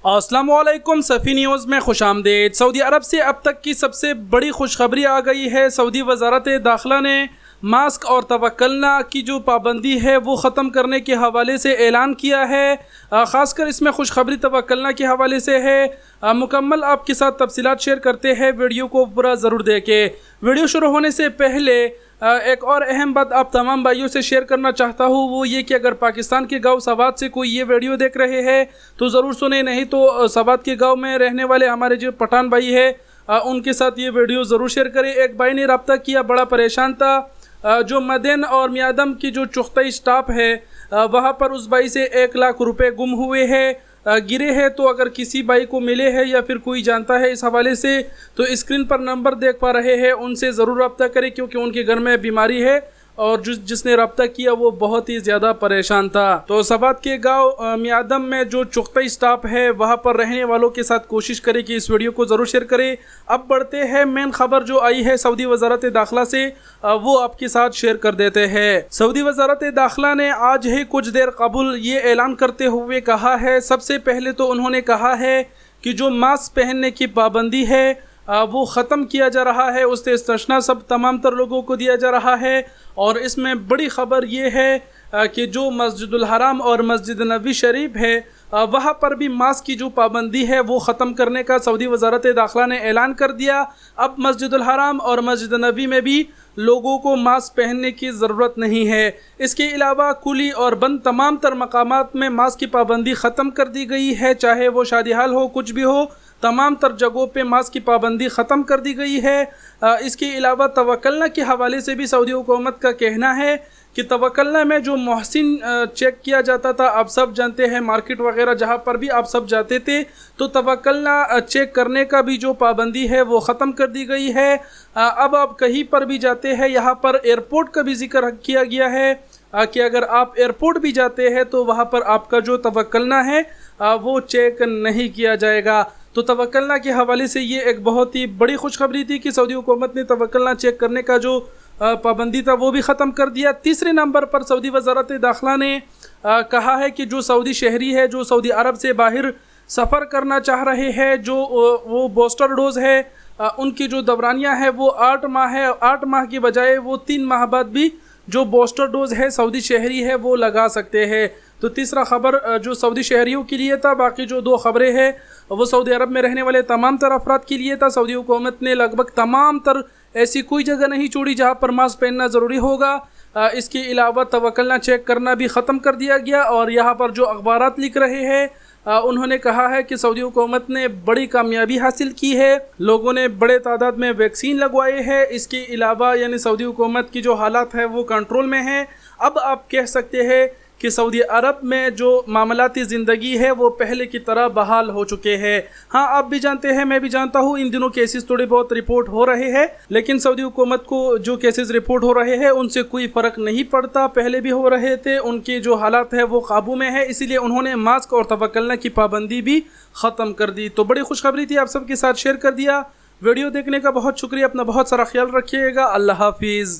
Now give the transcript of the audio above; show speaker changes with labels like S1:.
S1: अस्सलाम वालेकुम। सफ़ी न्यूज़ में खुशामदीद। सऊदी अरब से अब तक की सबसे बड़ी खुशखबरी आ गई है। सऊदी वज़ारत दाखिला ने मास्क और तवक्कलना की जो पाबंदी है वो ख़त्म करने के हवाले से ऐलान किया है। ख़ासकर इसमें खुशखबरी तवक्कलना के हवाले से है। मुकम्मल आपके साथ तफसीलात शेयर करते हैं, वीडियो को पूरा ज़रूर देखें। वीडियो शुरू होने से पहले एक और अहम बात आप तमाम भाइयों से शेयर करना चाहता हूँ, वो ये कि अगर पाकिस्तान के गांव सवात से कोई ये वीडियो देख रहे हैं तो ज़रूर सुने, नहीं तो सवात के गांव में रहने वाले हमारे जो पठान भाई है उनके साथ ये वीडियो ज़रूर शेयर करें। एक भाई ने रब्ता किया, बड़ा परेशान था। जो मदन और मियादम की जो चुख्ताई स्टाफ है वहाँ पर उस भाई से 1 लाख रुपए गुम हुए हैं, गिरे हैं। तो अगर किसी भाई को मिले हैं या फिर कोई जानता है इस हवाले से तो स्क्रीन पर नंबर देख पा रहे हैं, उनसे ज़रूर रब्ता करें, क्योंकि उनके घर में बीमारी है और जिसने रब्ता किया वो बहुत ही ज़्यादा परेशान था। तो सबात के गांव मियादम में जो चुख्ताई स्टाफ है वहाँ पर रहने वालों के साथ कोशिश करें कि इस वीडियो को ज़रूर शेयर करें। अब बढ़ते हैं मेन खबर जो आई है सऊदी वज़ारत दाखिला से, वो आपके साथ शेयर कर देते हैं। सऊदी वज़ारत दाखिला ने आज ही कुछ देर कबल ये ऐलान करते हुए कहा है, सबसे पहले तो उन्होंने कहा है कि जो मास्क पहनने की पाबंदी है वो ख़त्म किया जा रहा है, उससे इस्तिस्ना सब तमाम तर लोगों को दिया जा रहा है। और इसमें बड़ी ख़बर ये है कि जो मस्जिदुल हराम और मस्जिद नबी शरीफ है वहाँ पर भी मास्क की जो पाबंदी है वो ख़त्म करने का सऊदी वज़ारत दाखिला ने ऐलान कर दिया। अब मस्जिदुल हराम और मस्जिद नबी में भी लोगों को मास्क पहनने की ज़रूरत नहीं है। इसके अलावा कुली और बंद तमाम तर मकामात में मास्क की पाबंदी ख़त्म कर दी गई है, चाहे वो शादी हाल हो, कुछ भी हो, तमाम तर जगहों पे मास्क की पाबंदी ख़त्म कर दी गई है। इसके अलावा तवक्कलना के हवाले से भी सऊदी हुकूमत का कहना है कि तवक्कलना में जो मोहसिन चेक किया जाता था, आप सब जानते हैं, मार्केट वगैरह जहाँ पर भी आप सब जाते थे तो तवक्कलना चेक करने का भी जो पाबंदी है वो ख़त्म कर दी गई है। अब आप कहीं पर भी जाते हैं, यहाँ पर एयरपोर्ट का भी जिक्र किया गया है कि अगर आप एयरपोर्ट भी जाते हैं तो वहाँ पर आपका जो तवक्कलना है वो चेक नहीं किया जाएगा। तो तवक्कलना के हवाले से ये एक बहुत ही बड़ी खुशखबरी थी कि सऊदी हुकूमत ने तवक्कलना चेक करने का जो पाबंदी था वो भी ख़त्म कर दिया। तीसरे नंबर पर सऊदी वज़ारत दाखिला ने कहा है कि जो सऊदी शहरी है जो सऊदी अरब से बाहर सफ़र करना चाह रहे हैं, जो वो बूस्टर डोज़ है उनकी जो दौरानियाँ है वो 8 माह है, 8 माह की बजाय वो 3 माह बाद भी जो बूस्टर डोज़ है सऊदी शहरी है वो लगा सकते हैं। तो तीसरा खबर जो सऊदी शहरियों के लिए था। बाकी जो 2 खबरें हैं वो सऊदी अरब में रहने वाले तमाम तर अफराद के लिए था। सऊदी हुकूमत ने लगभग तमाम तर ऐसी कोई जगह नहीं छोड़ी जहाँ पर मास्क पहनना ज़रूरी होगा। इसके अलावा तवक्कलना चेक करना भी ख़त्म कर दिया गया। और यहाँ पर जो अखबारात लिख रहे हैं उन्होंने कहा है कि सऊदी हुकूमत ने बड़ी कामयाबी हासिल की है, लोगों ने बड़े तादाद में वैक्सीन लगवाए हैं। इसके अलावा यानी सऊदी हुकूमत की जो हालात है वो कंट्रोल में है। अब आप कह सकते हैं कि सऊदी अरब में जो मामलाती ज़िंदगी है वो पहले की तरह बहाल हो चुके हैं। हाँ, आप भी जानते हैं, मैं भी जानता हूँ, इन दिनों केसेस थोड़े बहुत रिपोर्ट हो रहे हैं, लेकिन सऊदी हुकूमत को जो केसेस रिपोर्ट हो रहे हैं उनसे कोई फ़र्क नहीं पड़ता। पहले भी हो रहे थे, उनके जो हालात है वो काबू में है, इसीलिए उन्होंने मास्क और तवक्कलना की पाबंदी भी ख़त्म कर दी। तो बड़ी खुशखबरी थी, आप सबके साथ शेयर कर दिया। वीडियो देखने का बहुत शुक्रिया, अपना बहुत सारा ख्याल रखिएगा। अल्लाह हाफिज़।